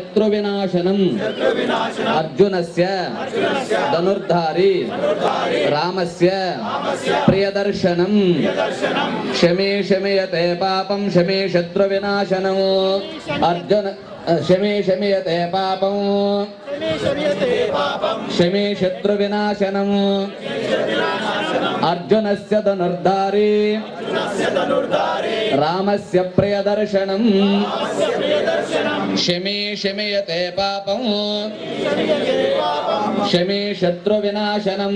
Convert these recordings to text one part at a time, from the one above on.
शत्रु विनाशनम अर्जुनस्य धनुर्धारी रामस्य प्रियदर्शनम शमे शमयते पापम शमे शत्रु विनाशनम अर्जुन शमे शमयते पापम शमे शत्रु विनाशनम अर्जुनस्य धनुर्धारी रामस्य प्रियदर्शनम शमे शमयते पापम शमे शत्रु विनाशनम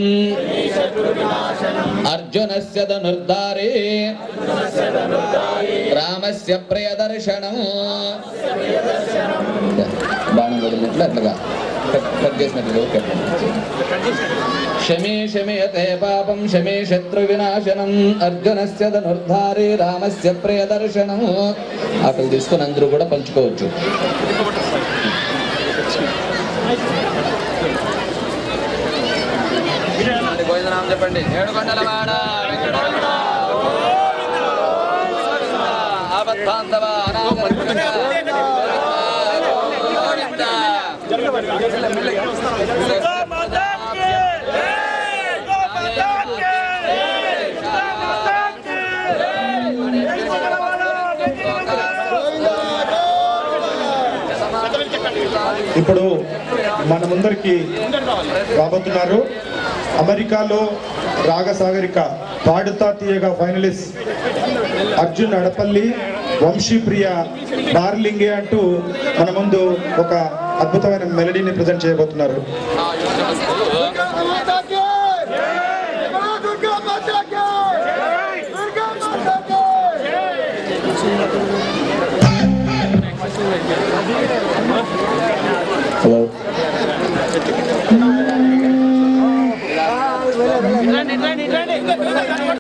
अर्जुनस्य धनुर्धारी रामस्य प्रियदर्शनम बाणं वदिलिनట్లు అట్లా కట్ చేసినట్లు शमे शमयते पापं शमे शत्रु विनाशनम अर्जुनस्य धनुर्धारी रामस्य प्रियदर्शनम ఆకలి తీసుకొని అందరూ కూడా పంచుకోవచ్చు గోవిందనామం చెప్పండి ఏడుకొండలవాడ వెంకటరమణ ఆపద్బాంధవ ఇప్పుడు మన ముందరికి రాబోతున్నారు అమెరికాలో రాగసాగరిక పాడుతా తీయగా ఫైనలిస్ట్ అర్జున్ అడపల్లి వంశీప్రియ డార్లింగే అంటూ మన ముందు ఒక అద్భుతమైన మెలడీని ప్రజెంట్ చేయబోతున్నారు. హలో